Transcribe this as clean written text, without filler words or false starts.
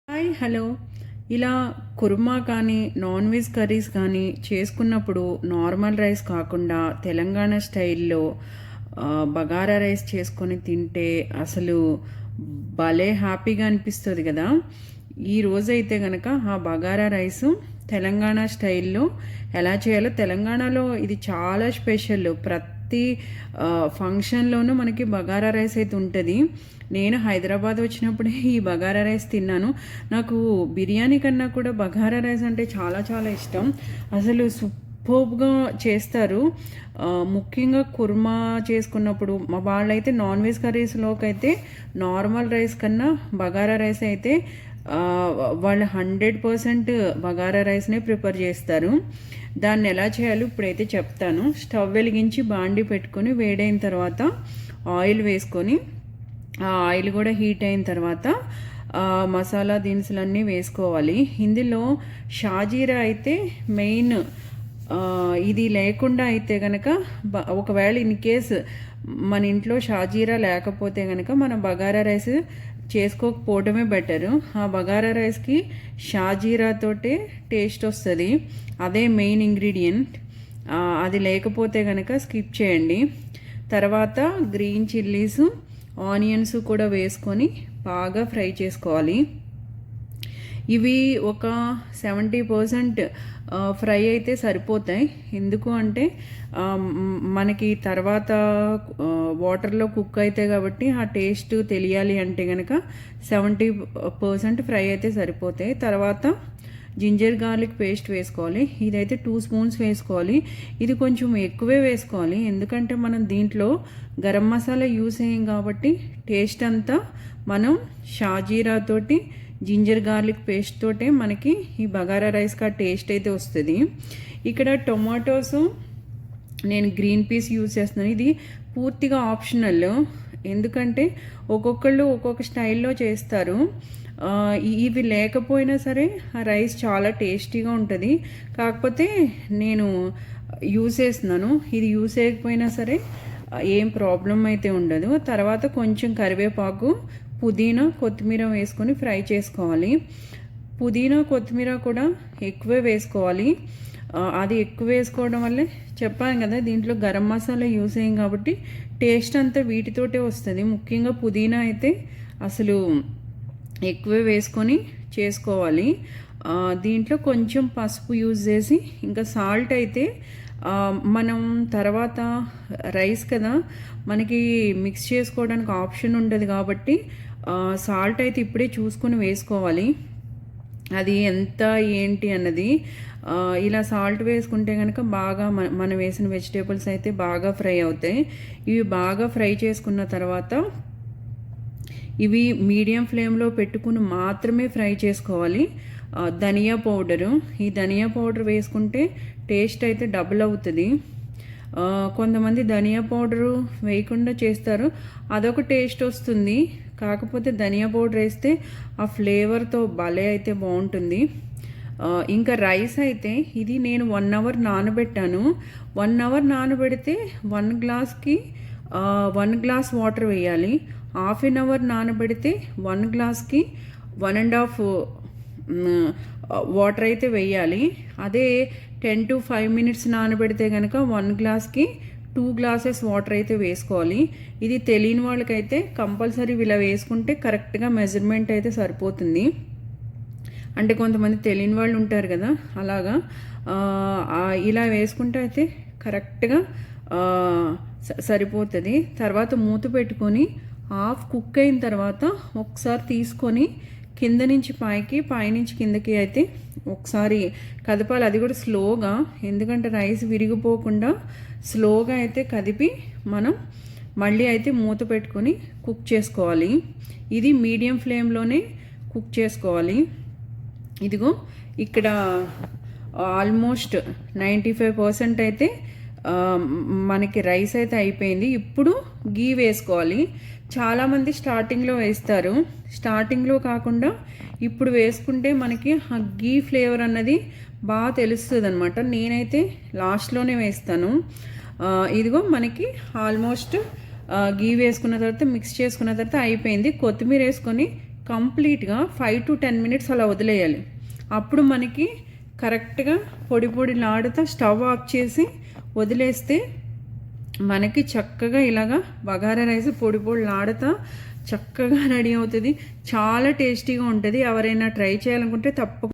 Hi hello. ఇలా కుర్మా కానీ non veg curries కానీ చేసుకున్నప్పుడు నార్మల్ రైస్ కాకుండా తెలంగాణ స్టైల్లో బగారా రైస్ చేసుకొని తింటే అసలు భలే హ్యాపీగా అనిపిస్తుంది కదా. ఈ రోజైతే కనుక ఆ బగారా రైసు తెలంగాణ స్టైల్లో ఎలా చేయాలో, తెలంగాణలో ఇది చాలా స్పెషల్. ప్రతి ఫంక్షన్లోనూ మనకి బగారా రైస్ అయితే ఉంటుంది. నేను హైదరాబాద్ వచ్చినప్పుడే ఈ బగారా రైస్ తిన్నాను. నాకు బిర్యానీ కన్నా కూడా బగారా రైస్ అంటే చాలా చాలా ఇష్టం. అసలు సూపర్గా చేస్తారు. ముఖ్యంగా కుర్మా చేసుకున్నప్పుడు వాళ్ళైతే నాన్ వెజ్ కర్రీస్లోకి అయితే నార్మల్ రైస్ కన్నా బగారా రైస్ అయితే వాళ్ళు 100% బగారా రైస్నే ప్రిపేర్ చేస్తారు. దాన్ని ఎలా చేయాలో ఇప్పుడైతే చెప్తాను. స్టవ్ వెలిగించి బాండి పెట్టుకొని వేడైన తర్వాత ఆయిల్ వేసుకొని, ఆ ఆయిల్ కూడా హీట్ అయిన తర్వాత మసాలా దినుసులన్నీ వేసుకోవాలి. ఇందులో షాజీరా అయితే మెయిన్. ఇది లేకుండా అయితే కనుక ఒకవేళ ఇన్ కేస్ మన ఇంట్లో షాజీరా లేకపోతే కనుక మనం బగారా రైస్ చేసుకోకపోవడమే బెటరు. ఆ బగారా రైస్కి షాజీరాతోటే టేస్ట్ వస్తుంది. అదే మెయిన్ ఇంగ్రీడియంట్. అది లేకపోతే కనుక స్కిప్ చేయండి. తర్వాత గ్రీన్ చిల్లీస్, ఆనియన్స్ కూడా వేసుకొని బాగా ఫ్రై చేసుకోవాలి. ఇవి ఒక 70% ఫ్రై అయితే సరిపోతాయి. ఎందుకు అంటే మనకి తర్వాత వాటర్లో కుక్ అవుతాయి కాబట్టి ఆ టేస్ట్ తెలియాలి అంటే కనుక 70% ఫ్రై అయితే సరిపోతాయి. తర్వాత జింజర్ గార్లిక్ పేస్ట్ వేసుకోవాలి. ఇదైతే 2 స్పూన్స్ వేసుకోవాలి. ఇది కొంచెం ఎక్కువే వేసుకోవాలి, ఎందుకంటే మనం దీంట్లో గరం మసాలా యూస్ అయ్యాం కాబట్టి టేస్ట్ అంతా మనం షాజీరాతోటి జింజర్ గార్లిక్ పేస్ట్ తోటే మనకి ఈ బగారా రైస్కి ఆ టేస్ట్ అయితే వస్తుంది. ఇక్కడ టొమాటోస్ నేను గ్రీన్ పీస్ యూజ్ చేస్తున్నాను. ఇది పూర్తిగా ఆప్షనల్, ఎందుకంటే ఒక్కొక్కళ్ళు ఒక్కొక్క స్టైల్లో చేస్తారు. ఇవి లేకపోయినా సరే ఆ రైస్ చాలా టేస్టీగా ఉంటుంది. కాకపోతే నేను యూజ్ చేస్తున్నాను. ఇది యూజ్ చేయకపోయినా సరే ఏం ప్రాబ్లం అయితే ఉండదు. తర్వాత కొంచెం కరివేపాకు, పుదీనా, కొత్తిమీర వేసుకొని ఫ్రై చేసుకోవాలి. పుదీనా, కొత్తిమీర కూడా ఎక్కువే వేసుకోవాలి. అది ఎక్కువ వేసుకోవడం వల్లే చెప్పాను కదా, దీంట్లో గరం మసాలా యూస్ అయ్యాం కాబట్టి టేస్ట్ అంతా వీటితోటే వస్తుంది. ముఖ్యంగా పుదీనా అయితే అసలు ఎక్కువే వేసుకొని చేసుకోవాలి. దీంట్లో కొంచెం పసుపు యూజ్ చేసి, ఇంకా సాల్ట్ అయితే మనం తర్వాత రైస్ కదా మనకి మిక్స్ చేసుకోవడానికి ఆప్షన్ ఉండదు కాబట్టి సాల్ట్ అయితే ఇప్పుడే చూసుకొని వేసుకోవాలి, అది ఎంత ఏంటి అన్నది. ఇలా సాల్ట్ వేసుకుంటే కనుక బాగా మనం వేసిన వెజిటేబుల్స్ అయితే బాగా ఫ్రై అవుతాయి. ఇవి బాగా ఫ్రై చేసుకున్న తర్వాత ఇవి మీడియం ఫ్లేమ్లో పెట్టుకుని మాత్రమే ఫ్రై చేసుకోవాలి. ధనియా పౌడరు, ఈ ధనియా పౌడర్ వేసుకుంటే టేస్ట్ అయితే డబుల్ అవుతుంది. కొంతమంది ధనియా పౌడరు వేయకుండా చేస్తారు, అదొక టేస్ట్ వస్తుంది. కాకపోతే ధనియా పౌడర్ వేస్తే ఆ ఫ్లేవర్తో భలే అయితే బాగుంటుంది. ఇంకా రైస్ అయితే ఇది నేను 1 అవర్ నానబెట్టాను. 1 అవర్ నానబెడితే 1 గ్లాస్కి 1 గ్లాస్ వాటర్ వేయాలి. హాఫ్ అన్ అవర్ నానబెడితే 1 గ్లాస్కి 1.5 వాటర్ అయితే వేయాలి. అదే 10 to 5 మినిట్స్ నానబెడితే కనుక 1 గ్లాస్కి 2 గ్లాసెస్ వాటర్ అయితే వేసుకోవాలి. ఇది తెలియని వాళ్ళకైతే కంపల్సరీ ఇలా వేసుకుంటే కరెక్ట్గా మెజర్మెంట్ అయితే సరిపోతుంది. అంటే కొంతమంది తెలియని వాళ్ళు ఉంటారు కదా, అలాగా ఇలా వేసుకుంటే అయితే కరెక్ట్గా సరిపోతుంది. తర్వాత మూత పెట్టుకొని హాఫ్ కుక్ అయిన తర్వాత ఒకసారి తీసుకొని కింద నుంచి పైకి, పైనుంచి కిందకి అయితే ఒకసారి కదపాలి. అది కూడా స్లోగా, ఎందుకంటే రైస్ విరిగిపోకుండా స్లోగా అయితే కదిపి మనం మళ్ళీ అయితే మూత పెట్టుకొని కుక్ చేసుకోవాలి. ఇది మీడియం ఫ్లేమ్లోనే కుక్ చేసుకోవాలి. ఇదిగో ఇక్కడ ఆల్మోస్ట్ 95% అయితే మనకి రైస్ అయితే అయిపోయింది. ఇప్పుడు గీ వేసుకోవాలి. చాలామంది స్టార్టింగ్లో వేస్తారు. స్టార్టింగ్లో కాకుండా ఇప్పుడు వేసుకుంటే మనకి ఆ గీ ఫ్లేవర్ అన్నది బాగా తెలుస్తుంది అనమాట. నేనైతే లాస్ట్లోనే వేస్తాను. ఇదిగో మనకి ఆల్మోస్ట్ గీ వేసుకున్న తర్వాత మిక్స్ చేసుకున్న తర్వాత అయిపోయింది. కొత్తిమీర వేసుకొని కంప్లీట్గా 5 to 10 మినిట్స్ అలా వదిలేయాలి. అప్పుడు మనకి కరెక్ట్గా పొడి పొడిలాడుతా స్టవ్ ఆఫ్ చేసి వదిలేస్తే మనకి చక్కగా ఇలాగా బగారా రైస్ పొడి పొడిలాడుతా చక్కగా రెడీ అవుతుంది. చాలా టేస్టీగా ఉంటుంది. ఎవరైనా ట్రై చేయాలనుకుంటే తప్పకుండా